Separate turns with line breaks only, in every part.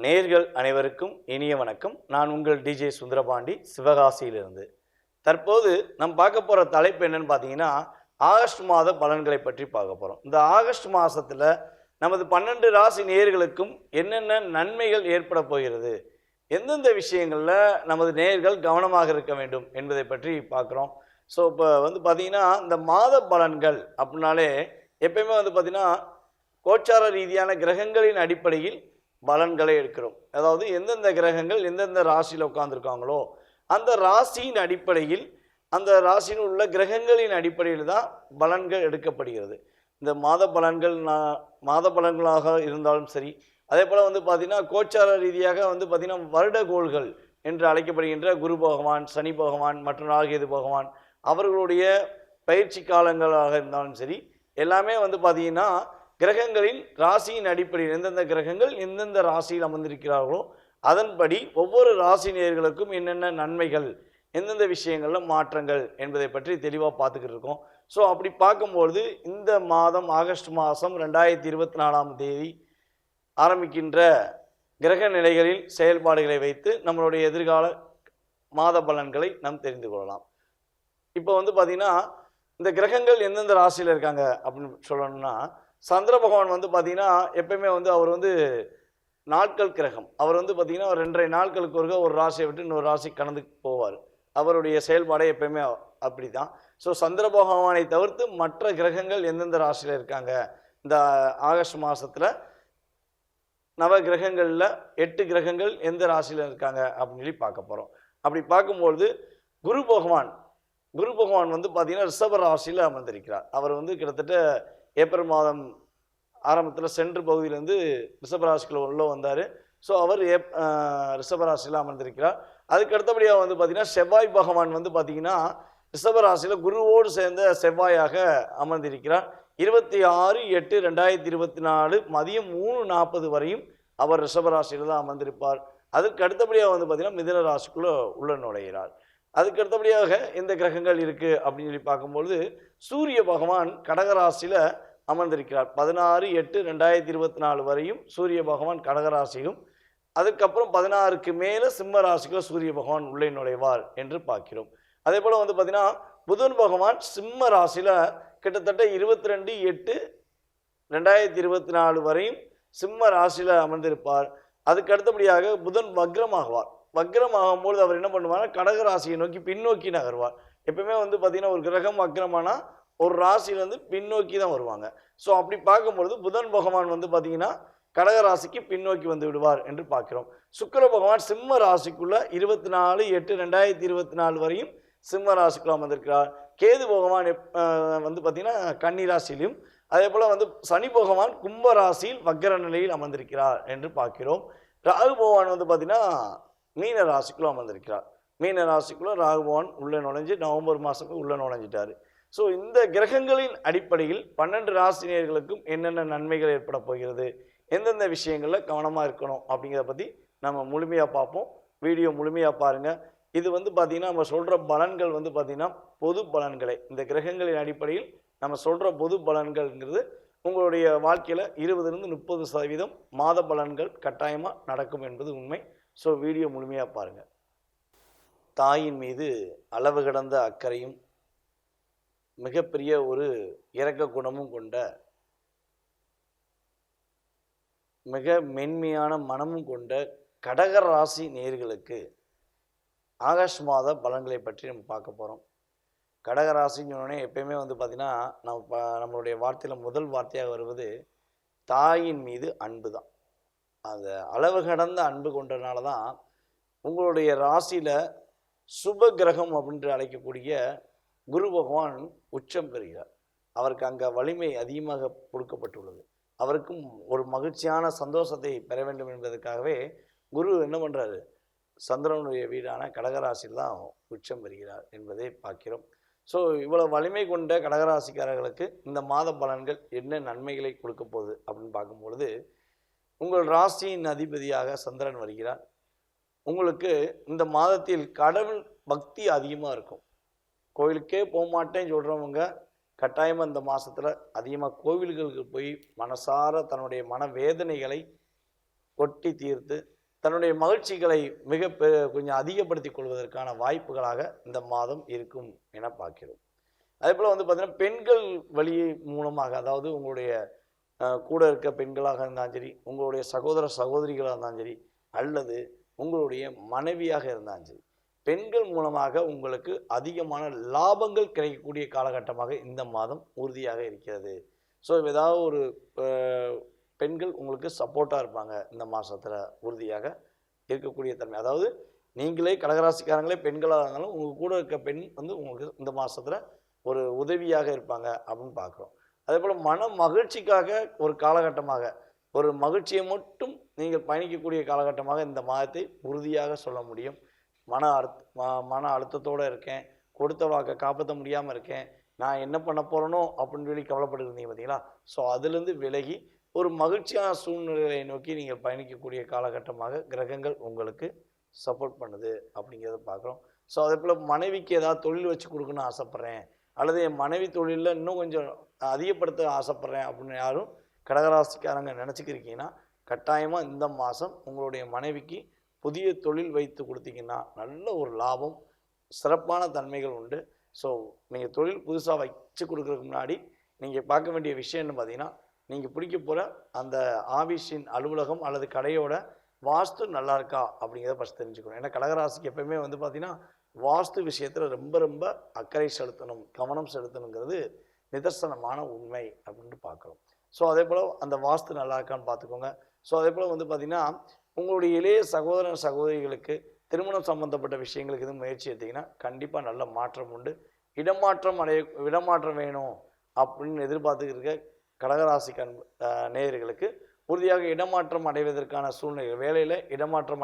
நேர்கள் அனைவருக்கும் இனிய வணக்கம். நான் உங்கள் டிஜே சுந்தரபாண்டி, சிவகாசியிலிருந்து. தற்போது நம்ம பார்க்க போகிற தலைப்பு என்னன்னு பார்த்தீங்கன்னா, ஆகஸ்ட் மாத பலன்களை பற்றி பார்க்க போகிறோம். இந்த ஆகஸ்ட் மாதத்தில் நமது 12 ராசி நேயர்களுக்கும் என்னென்ன நன்மைகள் ஏற்பட போகிறது, எந்தெந்த விஷயங்களில் நமது நேயர்கள் கவனமாக இருக்க வேண்டும் என்பதை பற்றி பார்க்குறோம். ஸோ இப்போ பார்த்தீங்கன்னா, இந்த மாத பலன்கள் அப்படின்னாலே எப்பயுமே பார்த்தீங்கன்னா, கோச்சார ரீதியான கிரகங்களின் அடிப்படையில் பலன்களை எடுக்கிறோம். அதாவது எந்தெந்த கிரகங்கள் எந்தெந்த ராசியில் உட்கார்ந்துருக்காங்களோ அந்த ராசியின் அடிப்படையில், அந்த ராசியில் உள்ள கிரகங்களின் அடிப்படையில் தான் பலன்கள் எடுக்கப்படுகிறது. இந்த மாத பலன்கள் மாத பலன்களாக இருந்தாலும் சரி, அதே போல் பார்த்திங்கன்னா கோச்சார ரீதியாக பார்த்திங்கன்னா வருடகோள்கள் என்று அழைக்கப்படுகின்ற குரு பகவான், சனி பகவான் மற்றும் ராகேது பகவான் அவர்களுடைய பயிற்சி காலங்களாக இருந்தாலும் சரி, எல்லாமே பார்த்திங்கன்னா கிரகங்களின் ராசியின் அடிப்படையில் எந்தெந்த கிரகங்கள் எந்தெந்த ராசியில் அமர்ந்திருக்கிறார்களோ அதன்படி ஒவ்வொரு ராசி நேயர்களுக்கும் என்னென்ன நன்மைகள், எந்தெந்த விஷயங்களில் மாற்றங்கள் என்பதை பற்றி தெளிவாக பார்த்துக்கிட்டு இருக்கோம். ஸோ அப்படி பார்க்கும்பொழுது இந்த மாதம் ஆகஸ்ட் மாதம் 2024 ஆரம்பிக்கின்ற கிரக நிலைகளில் செயல்பாடுகளை வைத்து நம்மளுடைய எதிர்கால மாத பலன்களை நாம் தெரிந்து கொள்ளலாம். இப்போ பார்த்திங்கன்னா இந்த கிரகங்கள் எந்தெந்த ராசியில் இருக்காங்க அப்படின்னு சொல்லணும்னா, சந்திர பகவான் பார்த்தீங்கன்னா எப்பயுமே அவர் நாட்கள் கிரகம். அவர் பார்த்தீங்கன்னா 2.5 நாட்களுக்கு ஒரு ராசியை விட்டு இன்னொரு ராசி கடந்து போவார். அவருடைய செயல்பாடே எப்பயுமே அப்படி தான். ஸோ சந்திர பகவானை தவிர்த்து மற்ற கிரகங்கள் எந்தெந்த ராசியில் இருக்காங்க, இந்த ஆகஸ்ட் மாதத்தில் நவ கிரகங்களில் 8 கிரகங்கள் எந்த ராசியில் இருக்காங்க அப்படின்னு சொல்லி பார்க்க போகிறோம். அப்படி பார்க்கும்பொழுது குரு பகவான் பார்த்தீங்கன்னா ரிஷப ராசியில் அமர்ந்திருக்கிறார். அவர் கிட்டத்தட்ட ஏப்ரல் மாதம் ஆரம்பத்தில் சென்று பகுதியிலேருந்து ரிஷபராசிக்குள்ள உள்ள வந்தார். ஸோ அவர் ரிஷபராசியில் அமர்ந்திருக்கிறார். அதுக்கு அடுத்தபடியாக பார்த்தீங்கன்னா செவ்வாய் பகவான் பார்த்தீங்கன்னா ரிஷபராசியில் குருவோடு சேர்ந்த செவ்வாயாக அமர்ந்திருக்கிறார். 26/8/2024 மதியம் 3:40 வரையும் அவர் ரிஷபராசியில் தான் அமர்ந்திருப்பார். அதுக்கு அடுத்தபடியாக பார்த்தீங்கன்னா மிதுன ராசிக்குள்ளே உள்ள நுழைகிறார். அதுக்கு அடுத்தபடியாக எந்த கிரகங்கள் இருக்குது அப்படின்னு சொல்லி பார்க்கும்பொழுது சூரிய பகவான் கடகராசியில் அமர்ந்திருக்கிறார். 16/8/2024 வரையும் சூரிய பகவான் கடகராசியும், அதுக்கப்புறம் 16க்கு மேலே சிம்ம ராசிக்குள்ள சூரிய பகவான் உள்ளே நுழைவார் என்று பார்க்கிறோம். அதே போல் பார்த்தீங்கன்னா புதன் பகவான் சிம்ம ராசியில் கிட்டத்தட்ட 22/8/2024 வரையும் சிம்ம ராசியில் அமர்ந்திருப்பார். அதுக்கு அடுத்தபடியாக புதன் வக்ரமாகுவார். வக்ரமாகும்போது அவர் என்ன பண்ணுவார்னா கடகராசியை நோக்கி பின்னோக்கி நகர்வார். எப்பவுமே பார்த்தீங்கன்னா ஒரு கிரகம் வக்ரமானா ஒரு ராசியிலேருந்து பின்னோக்கி தான் வருவாங்க. ஸோ அப்படி பார்க்கும்பொழுது புதன் பகவான் பார்த்தீங்கன்னா கடகராசிக்கு பின்னோக்கி வந்து விடுவார் என்று பார்க்கிறோம். சுக்கிர பகவான் சிம்ம ராசிக்குள்ள 24/8/2024 வரையும் சிம்ம ராசிக்குள்ள அமர்ந்திருக்கிறார். கேது பகவான் பார்த்தீங்கன்னா கன்னி ராசியிலும், அதே போல் சனி பகவான் கும்ப ராசியில் வக்ர நிலையில் அமர்ந்திருக்கிறார் என்று பார்க்கிறோம். ராகு பகவான் பார்த்தீங்கன்னா மீன ராசிக்குள்ள அமர்ந்திருக்கிறார். மீன ராசிக்குள்ள ராகு பகவான் உள்ளே நுழைஞ்சு நவம்பர் மாதத்துக்கு உள்ளே நுழைஞ்சிட்டாரு. ஸோ இந்த கிரகங்களின் அடிப்படையில் 12 ராசினியர்களுக்கும் என்னென்ன நன்மைகள் ஏற்பட போகிறது, எந்தெந்த விஷயங்களில் கவனமாக இருக்கணும் அப்படிங்கிறத பற்றி நம்ம முழுமையாக பார்ப்போம். வீடியோ முழுமையாக பாருங்கள். இது பார்த்தீங்கன்னா நம்ம சொல்கிற பலன்கள் பார்த்தீங்கன்னா பொது பலன்களை, இந்த கிரகங்களின் அடிப்படையில் நம்ம சொல்கிற பொது பலன்கள்ங்கிறது உங்களுடைய வாழ்க்கையில் 20-30% மாத பலன்கள் கட்டாயமாக நடக்கும் என்பது உண்மை. ஸோ வீடியோ முழுமையாக பாருங்கள். தாயின் மீது அளவு கடந்த அக்கறையும் மிகப்பெரிய ஒரு இரக்க குணமும் கொண்ட, மிக மென்மையான மனமும் கொண்ட கடக ராசி நேயர்களுக்கு ஆகஸ்ட் மாத பலன்களை பற்றி நம்ம பார்க்க போகிறோம். கடகராசின்னு சொன்னோடனே எப்பயுமே பார்த்தீங்கன்னா நம்மளுடைய வார்த்தையில் முதல் வார்த்தையாக வருவது தாயின் மீது அன்பு தான். அந்த அளவு கடந்த அன்பு கொண்டதுனால தான் உங்களுடைய ராசியில் சுப கிரகம் அப்படின்று அழைக்கக்கூடிய குரு பகவான் உச்சம் பெறுகிறார். அவருக்கு அங்கே வலிமை அதிகமாக கொடுக்கப்பட்டுள்ளது. அவருக்கும் ஒரு மகிழ்ச்சியான சந்தோஷத்தை பெற வேண்டும் என்பதற்காகவே குரு என்ன பண்ணுறாரு, சந்திரனுடைய வீடான கடகராசியில் தான் உச்சம் பெறுகிறார் என்பதை பார்க்கிறோம். ஸோ இவ்வளோ வலிமை கொண்ட கடகராசிக்காரர்களுக்கு இந்த மாத பலன்கள் என்ன நன்மைகளை கொடுக்க போகுது அப்படின்னு பார்க்கும்பொழுது, உங்கள் ராசியின் அதிபதியாக சந்திரன் வருகிறார். உங்களுக்கு இந்த மாதத்தில் கடவுள் பக்தி அதிகமாக இருக்கும். கோவிலுக்கே போக மாட்டேன்னு சொல்கிறவங்க கட்டாயமாக இந்த மாதத்தில் அதிகமாக கோவில்களுக்கு போய் மனசார தன்னுடைய மன வேதனைகளை கொட்டி தீர்த்து தன்னுடைய மகிழ்ச்சிகளை கொஞ்சம் அதிகப்படுத்திக் கொள்வதற்கான வாய்ப்புகளாக இந்த மாதம் இருக்கும் என பார்க்கிறோம். அதே போல் வந்து பார்த்தீங்கன்னா பெண்கள் வழி மூலமாக, அதாவது உங்களுடைய கூட இருக்க பெண்களாக இருந்தாலும் சரி, உங்களுடைய சகோதர சகோதரிகளாக இருந்தாலும் சரி, அல்லது உங்களுடைய மனைவியாக இருந்தாலும் சரி, பெண்கள் மூலமாக உங்களுக்கு அதிகமான லாபங்கள் கிடைக்கக்கூடிய காலகட்டமாக இந்த மாதம் உறுதியாக இருக்கிறது. ஸோ ஏதாவது ஒரு பெண்கள் உங்களுக்கு சப்போர்ட்டாக இருப்பாங்க இந்த மாதத்தில், உறுதியாக இருக்கக்கூடிய தன்மை. அதாவது நீங்களே கடகராசிக்காரங்களே பெண்களாக இருந்தாலும் உங்கள் கூட இருக்க பெண் வந்து உங்களுக்கு இந்த மாதத்தில் ஒரு உதவியாக இருப்பாங்க அப்படின்னு பார்க்குறோம். அதே போல் மன மகிழ்ச்சிக்காக ஒரு காலகட்டமாக, ஒரு மகிழ்ச்சியை மட்டும் நீங்கள் பயணிக்கக்கூடிய காலகட்டமாக இந்த மாதத்தை உறுதியாக சொல்ல முடியும். மன அழுத்தத்தோடு இருக்கேன், கொடுத்த வாக்கை காப்பாற்ற முடியாமல் இருக்கேன், நான் என்ன பண்ண போகிறேனோ அப்படின்னு சொல்லி கவலைப்பட்டுருந்தீங்க பார்த்தீங்களா? ஸோ அதுலேருந்து விலகி ஒரு மகிழ்ச்சியான சூழ்நிலையை நோக்கி நீங்கள் பயணிக்கக்கூடிய காலகட்டமாக கிரகங்கள் உங்களுக்கு சப்போர்ட் பண்ணுது அப்படிங்கிறத பார்க்குறோம். ஸோ அதே போல் மனைவிக்கு ஏதாவது தொழில் வச்சு கொடுக்கணும்னு ஆசைப்பட்றேன், அல்லது என் மனைவி தொழிலில் இன்னும் கொஞ்சம் அதிகப்படுத்த ஆசைப்பட்றேன் அப்படின்னு யாரும் கடகராசிக்காரங்க நினச்சிக்கிருக்கீங்கன்னா, கட்டாயமாக இந்த மாதம் உங்களுடைய மனைவிக்கு புதிய தொழில் வைத்து கொடுத்தீங்கன்னா நல்ல ஒரு லாபம், சிறப்பான தன்மைகள் உண்டு. ஸோ நீங்கள் தொழில் புதுசாக வச்சு கொடுக்குறதுக்கு முன்னாடி நீங்கள் பார்க்க வேண்டிய விஷயம் என்ன பார்த்தீங்கன்னா, நீங்கள் பிடிக்க போகிற அந்த ஆஃபீஸின் அலுவலகம் அல்லது கடையோட வாஸ்து நல்லா இருக்கா அப்படிங்கிறத ஃபஸ்ட் தெரிஞ்சுக்கணும். ஏன்னா கடகராசிக்கு எப்போயுமே வந்து பார்த்திங்கன்னா வாஸ்து விஷயத்தில் ரொம்ப ரொம்ப அக்கறை செலுத்தணும், கவனம் செலுத்தணுங்கிறது நிதர்சனமான உண்மை அப்படின்ட்டு பார்க்குறோம். ஸோ அதே போல் அந்த வாஸ்து நல்லா இருக்கான்னு பார்த்துக்கோங்க. ஸோ அதே போல் வந்து பார்த்திங்கன்னா உங்களுடைய இளைய சகோதர சகோதரிகளுக்கு திருமணம் சம்பந்தப்பட்ட விஷயங்களுக்கு எதுவும் முயற்சி எடுத்திங்கன்னா கண்டிப்பாக நல்ல மாற்றம் உண்டு. இடமாற்றம் வேணும் அப்படின்னு எதிர்பார்த்துக்கிட்டு இருக்க கடகராசி நேயர்களுக்கு உறுதியாக இடமாற்றம் அடைவதற்கான சூழ்நிலைகள், வேலையில் இடமாற்றம்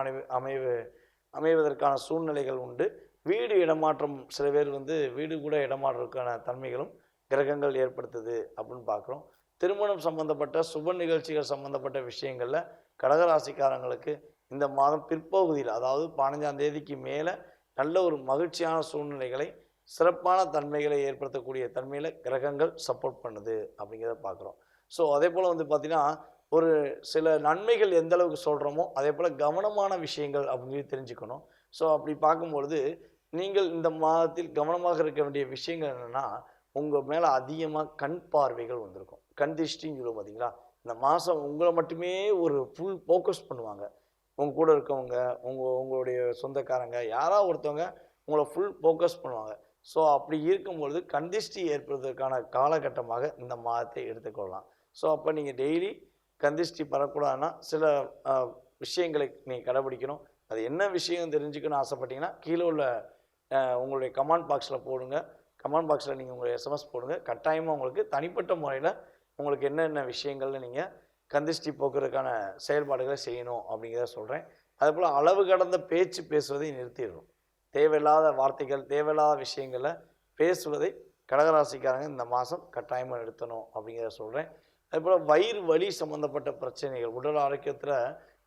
அமைவதற்கான சூழ்நிலைகள் உண்டு. வீடு இடமாற்றம், சில பேர் வந்து வீடு கூட இடமாற்றத்துக்கான தன்மைகளும் கிரகங்கள் ஏற்படுத்துது அப்படின்னு பார்க்குறோம். திருமணம் சம்பந்தப்பட்ட சுப நிகழ்ச்சிகள் சம்பந்தப்பட்ட விஷயங்களில் கடகராசிக்காரங்களுக்கு இந்த மாதம் பிற்பகுதியில், அதாவது 15ஆம் தேதிக்கு மேலே நல்ல ஒரு மகிழ்ச்சியான சூழ்நிலைகளை, சிறப்பான தன்மைகளை ஏற்படுத்தக்கூடிய தன்மையில் கிரகங்கள் சப்போர்ட் பண்ணுது அப்படிங்கிறத பார்க்குறோம். ஸோ அதே போல் வந்து பார்த்திங்கன்னா ஒரு சில நன்மைகள் எந்த அளவுக்கு சொல்கிறோமோ அதே போல் கவனமான விஷயங்கள் அப்படின்னு தெரிஞ்சுக்கணும். ஸோ அப்படி பார்க்கும்பொழுது நீங்கள் இந்த மாதத்தில் கவனமாக இருக்க வேண்டிய விஷயங்கள் என்னென்னா, உங்கள் மேலே அதிகமாக கண் பார்வைகள் வந்திருக்கும். கண் திருஷ்டின்னு சொல்லுவோம் பார்த்தீங்களா? இந்த மாதம் உங்களை மட்டுமே ஒரு ஃபுல் ஃபோக்கஸ் பண்ணுவாங்க. உங்கள் கூட இருக்கவங்க, உங்களுடைய சொந்தக்காரங்க யாராவது ஒருத்தவங்க உங்களை ஃபுல் ஃபோக்கஸ் பண்ணுவாங்க. ஸோ அப்படி இருக்கும்பொழுது கண் திருஷ்டி ஏற்படுவதற்கான காலகட்டமாக இந்த மாதத்தை எடுத்துக்கொள்ளலாம். ஸோ அப்போ நீங்கள் டெய்லி கண் திருஷ்டி படக்கூடாதுன்னா சில விஷயங்களை நீங்கள் கடைபிடிக்கணும். அது என்ன விஷயம் தெரிஞ்சுக்கணும்னு ஆசைப்பட்டீங்கன்னா கீழே உள்ள உங்களுடைய கமெண்ட் பாக்ஸில் போடுங்க. கமெண்ட் பாக்ஸில் நீங்கள் உங்களுடைய எஸ்எம்எஸ் போடுங்க. கட்டாயமாக உங்களுக்கு தனிப்பட்ட முறையில் உங்களுக்கு என்னென்ன விஷயங்கள்ல நீங்கள் கண் திருஷ்டி போக்குறதுக்கான செயல்பாடுகளை செய்யணும் அப்படிங்கிறத சொல்கிறேன். அதேபோல் அளவு கடந்த பேச்சு பேசுவதை நிறுத்திடணும். தேவையில்லாத வார்த்தைகள், தேவையில்லாத விஷயங்களை பேசுவதை கடகராசிக்காரங்க இந்த மாதம் கட்டாயமாக நிறுத்தணும் அப்படிங்கிறத சொல்கிறேன். அதேபோல் வயிறு வலி சம்மந்தப்பட்ட பிரச்சனைகள், உடல் ஆரோக்கியத்தில்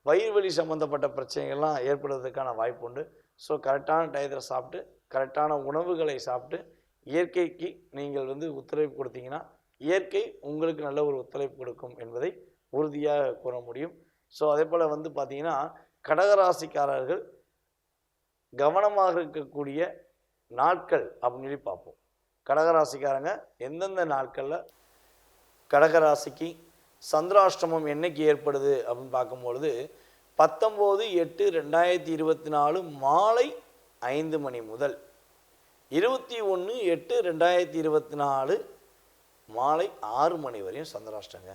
வயிறு வலி சம்மந்தப்பட்ட பிரச்சனைகள்லாம் ஏற்படுவதற்கான வாய்ப்பு உண்டு. ஸோ கரெக்டான டயத்தில் சாப்பிட்டு, கரெக்டான உணவுகளை சாப்பிட்டு, இயற்கைக்கு நீங்கள் வந்து ஒத்துழைப்பு கொடுத்தீங்கன்னா இயற்கை உங்களுக்கு நல்ல ஒரு ஒத்துழைப்பு கொடுக்கும் என்பதை உறுதியாக கூற முடியும். ஸோ அதே போல் வந்து பார்த்திங்கன்னா கடகராசிக்காரர்கள் கவனமாக இருக்கக்கூடிய நாட்கள் அப்படின்னு சொல்லி பார்ப்போம். கடகராசிக்காரங்க எந்தெந்த நாட்களில் கடகராசிக்கு சந்திராஷ்டமம் என்னைக்கு ஏற்படுது அப்படின்னு பார்க்கும்பொழுது 19/8/2024 மாலை 5 மணி முதல் 21/8/2024 மாலை 6 மணி வரையும் சந்திராஷ்டங்க.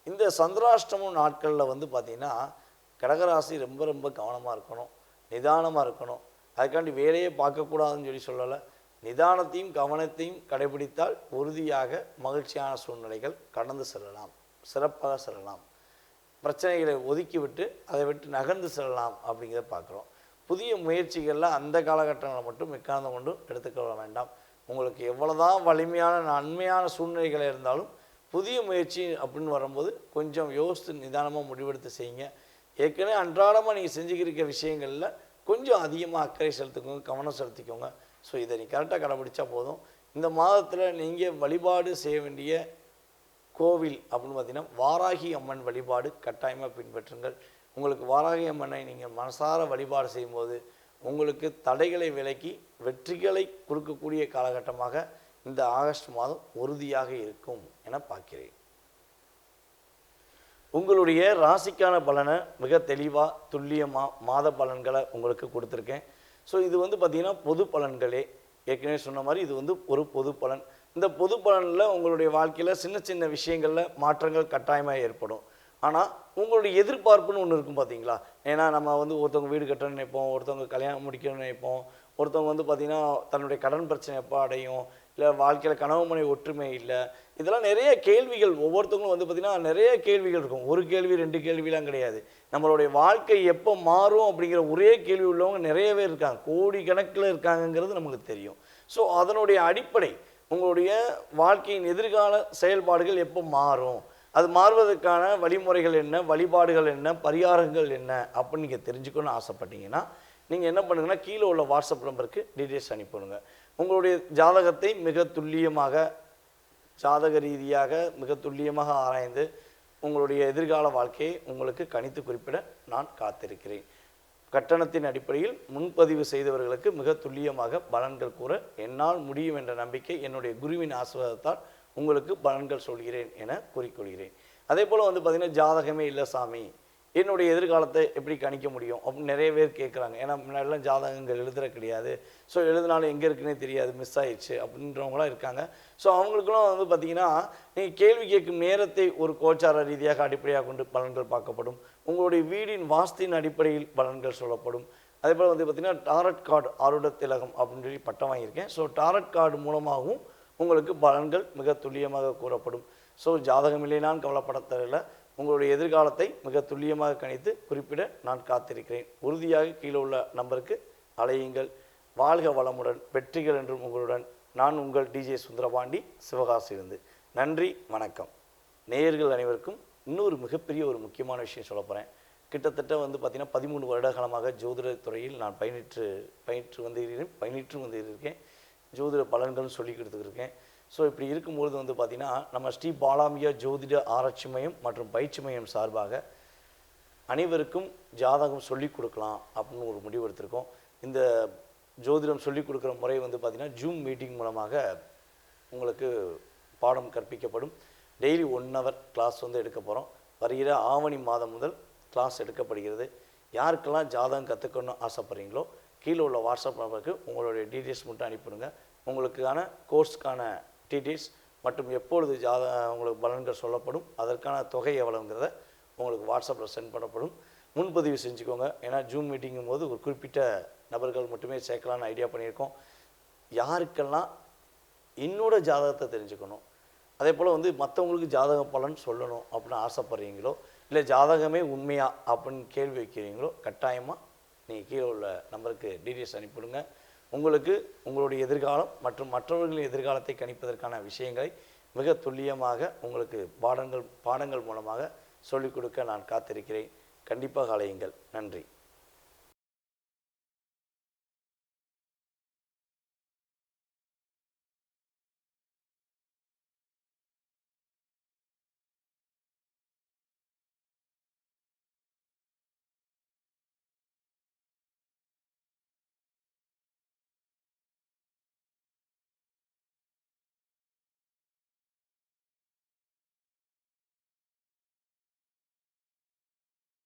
இந்த சந்திராஷ்டமம் நாட்களில் வந்து பார்த்திங்கன்னா கடகராசி ரொம்ப ரொம்ப கவனமாக இருக்கணும், நிதானமாக இருக்கணும். அதுக்காண்டி வேலையே பார்க்கக்கூடாதுன்னு சொல்லி சொல்லலை. நிதானத்தையும் கவனத்தையும் கடைபிடித்தால் உறுதியாக மகிழ்ச்சியான சூழ்நிலைகள் கடந்து செல்லலாம், சிறப்பாக செல்லலாம். பிரச்சனைகளை ஒதுக்கிவிட்டு அதை விட்டு நகர்ந்து செல்லலாம் அப்படிங்கிறத பார்க்குறோம். புதிய முயற்சிகளில் அந்த காலகட்டங்களை மட்டும் எக்காரணம் கொண்டும் எடுத்துக்கொள்ள வேண்டாம். உங்களுக்கு எவ்வளோதான் வலிமையான நன்மையான சூழ்நிலைகள் இருந்தாலும் புதிய முயற்சி அப்படின்னு வரும்போது கொஞ்சம் யோசித்து நிதானமாக முடிவெடுத்து செய்யுங்க. ஏற்கனவே அன்றாடமாக நீங்கள் செஞ்சுக்கிற விஷயங்களில் கொஞ்சம் அதிகமாக அக்கறை செலுத்திக்கோங்க, கவனம் செலுத்திக்கோங்க. ஸோ இதை நீ கரெக்டாக கடைபிடிச்சா போதும். இந்த மாதத்தில் நீங்கள் வழிபாடு செய்ய வேண்டிய கோவில் அப்படின்னு பார்த்தீங்கன்னா வாராகி அம்மன் வழிபாடு கட்டாயமாக பின்பற்றுங்கள். உங்களுக்கு வாராகி அம்மனை நீங்கள் மனசார வழிபாடு செய்யும்போது உங்களுக்கு தடைகளை விலக்கி வெற்றிகளை கொடுக்கக்கூடிய காலகட்டமாக இந்த ஆகஸ்ட் மாதம் உறுதியாக இருக்கும் என பார்க்கிறேன். உங்களுடைய ராசிக்கான பலனை மிக தெளிவாக துல்லியமாக மாத பலன்களை உங்களுக்கு கொடுத்துருக்கேன். ஸோ இது வந்து பார்த்திங்கன்னா பொது பலன்களே. ஏற்கனவே சொன்ன மாதிரி இது வந்து ஒரு பொது பலன். இந்த பொது பலனில் உங்களுடைய வாழ்க்கையில் சின்ன சின்ன விஷயங்களில் மாற்றங்கள் கட்டாயமாக ஏற்படும். ஆனால் உங்களுடைய எதிர்பார்ப்புன்னு ஒன்று இருக்கும் பார்த்தீங்களா. ஏன்னா நம்ம வந்து ஒருத்தவங்க வீடு கட்டணும்னு நினைப்போம், ஒருத்தவங்க கல்யாணம் முடிக்கணும்னு நினைப்போம், ஒருத்தவங்க வந்து பார்த்திங்கன்னா தன்னுடைய கடன் பிரச்சனை எப்போ அடையும், இல்லை வாழ்க்கையில் கனவு மனை ஒற்றுமை இல்லை, இதெல்லாம் நிறைய கேள்விகள். ஒவ்வொருத்தவங்களும் வந்து பார்த்திங்கன்னா நிறைய கேள்விகள் இருக்கும். ஒரு கேள்வி 2 கேள்விலாம் கிடையாது. நம்மளுடைய வாழ்க்கை எப்போ மாறும் அப்படிங்கிற ஒரே கேள்வி உள்ளவங்க நிறையவே இருக்காங்க, கோடி கணக்கில் இருக்காங்கங்கிறது நமக்கு தெரியும். ஸோ அதனுடைய அடிப்படை உங்களுடைய வாழ்க்கையின் எதிர்கால செயல்பாடுகள் எப்போ மாறும், அது மாறுவதற்கான வழிமுறைகள் என்ன, வழிபாடுகள் என்ன, பரிகாரங்கள் என்ன அப்படின்னு நீங்கள் தெரிஞ்சுக்கணும்னு ஆசைப்பட்டீங்கன்னா நீங்கள் என்ன பண்ணுங்கன்னா கீழே உள்ள வாட்ஸ்அப் நம்பருக்கு டீட்டெயில்ஸ் அனுப்பிவிடுங்க. உங்களுடைய ஜாதகத்தை மிக துல்லியமாக ஜாதக ரீதியாக மிக துல்லியமாக ஆராய்ந்து உங்களுடைய எதிர்கால வாழ்க்கையை உங்களுக்கு கணித்து குறிப்பிட நான் காத்திருக்கிறேன். கட்டணத்தின் அடிப்படையில் முன்பதிவு செய்தவர்களுக்கு மிக துல்லியமாக பலன்கள் கூற என்னால் முடியும் என்ற நம்பிக்கை, என்னுடைய குருவின் ஆசீர்வாதத்தால் உங்களுக்கு பலன்கள் சொல்கிறேன் என கூறிக்கொள்கிறேன். அதே போல் வந்து பார்த்திங்கன்னா ஜாதகமே இல்லை சாமி, என்னுடைய எதிர்காலத்தை எப்படி கணிக்க முடியும் அப்படின்னு நிறைய பேர் கேட்குறாங்க. ஏன்னா முன்னாடிலாம் ஜாதகங்கள் எழுதுற கிடையாது. ஸோ எழுதினாலும் எங்கே இருக்குன்னே தெரியாது, மிஸ் ஆயிடுச்சு அப்படின்றவங்களாம் இருக்காங்க. ஸோ அவங்களுக்குலாம் வந்து பார்த்திங்கன்னா நீங்கள் கேள்வி கேட்கும் நேரத்தை ஒரு கோச்சார ரீதியாக அடிப்படையாக கொண்டு பலன்கள் பார்க்கப்படும். உங்களுடைய வீடின் வாஸ்தின் அடிப்படையில் பலன்கள் சொல்லப்படும். அதே போல் வந்து பார்த்திங்கன்னா டாரட் கார்டு ஆருட திலகம் அப்படின்னு சொல்லி பட்டம் வாங்கியிருக்கேன். ஸோ டாரட் கார்டு மூலமாகவும் உங்களுக்கு பலன்கள் மிக துல்லியமாக கூறப்படும். ஸோ ஜாதகம் இல்லைனான்னு கவலைப்பட தேவையில்லை. உங்களுடைய எதிர்காலத்தை மிக துல்லியமாக கணித்து குறிப்பிட நான் காத்திருக்கிறேன். உறுதியாக கீழே உள்ள நம்பருக்கு அலையுங்கள். வாழ்க வளமுடன், வெற்றிகள் என்றும் உங்களுடன். நான் உங்கள் டிஜே சுந்தரபாண்டி, சிவகாசியிலிருந்து. நன்றி, வணக்கம். நேயர்கள் அனைவருக்கும் இன்னொரு மிகப்பெரிய ஒரு முக்கியமான விஷயம் சொல்ல போகிறேன். கிட்டத்தட்ட வந்து பார்த்திங்கன்னா 13 வருட காலமாக ஜோதிட துறையில் நான் பயின்று வந்திருக்கேன். ஜோதிட பலன்கள் சொல்லி கொடுத்துருக்கேன். ஸோ இப்படி இருக்கும்பொழுது வந்து பார்த்திங்கன்னா நம்ம ஸ்ரீ பாலாம்பிகா ஜோதிட ஆராய்ச்சி மையம் மற்றும் பயிற்சி மையம் சார்பாக அனைவருக்கும் ஜாதகம் சொல்லிக் கொடுக்கலாம் அப்படின்னு ஒரு முடிவு எடுத்திருக்கோம். இந்த ஜோதிடம் சொல்லிக் கொடுக்குற முறை வந்து பார்த்திங்கன்னா ஜூம் மீட்டிங் மூலமாக உங்களுக்கு பாடம் கற்பிக்கப்படும். டெய்லி 1 hour கிளாஸ் வந்து எடுக்க போகிறோம். வருகிற ஆவணி மாதம் முதல் கிளாஸ் எடுக்கப்படுகிறது. யாருக்கெல்லாம் ஜாதகம் கற்றுக்கணும்னு ஆசைப்பட்றீங்களோ கீழே உள்ள வாட்ஸ்அப் நம்பருக்கு உங்களுடைய டீட்டெயில்ஸ் மட்டும் அனுப்பிவிடுங்க. உங்களுக்கான கோர்ஸ்க்கான டீட்டெயில்ஸ் மற்றும் எப்பொழுது உங்களுக்கு பலன்கள் சொல்லப்படும், அதற்கான தொகை எவ்வளோங்கிறத உங்களுக்கு வாட்ஸ்அப்பில் சென்ட் பண்ணப்படும். முன்பதிவு செஞ்சுக்கோங்க. ஏன்னா ஜூம் மீட்டிங்கும் போது ஒரு குறிப்பிட்ட நபர்கள் மட்டுமே சேர்க்கலான்னு ஐடியா பண்ணியிருக்கோம். யாருக்கெல்லாம் என்னோட ஜாதகத்தை தெரிஞ்சுக்கணும், அதே போல் வந்து மற்றவங்களுக்கு ஜாதக பலன் சொல்லணும் அப்படின்னு ஆசைப்பட்றீங்களோ, இல்லை ஜாதகமே உண்மையா அப்படின்னு கேள்வி வைக்கிறீங்களோ கட்டாயமாக நீங்கள் கீழே உள்ள நம்பருக்கு டீட்டெயில்ஸ் அனுப்பிவிடுங்க. உங்களுக்கு உங்களுடைய எதிர்காலம் மற்றும் மற்றவர்களின் எதிர்காலத்தை கணிப்பதற்கான விஷயங்களை மிக துல்லியமாக உங்களுக்கு பாடங்கள் மூலமாக சொல்லிக் கொடுக்க நான் காத்திருக்கிறேன். கண்டிப்பாக அலையுங்கள். நன்றி.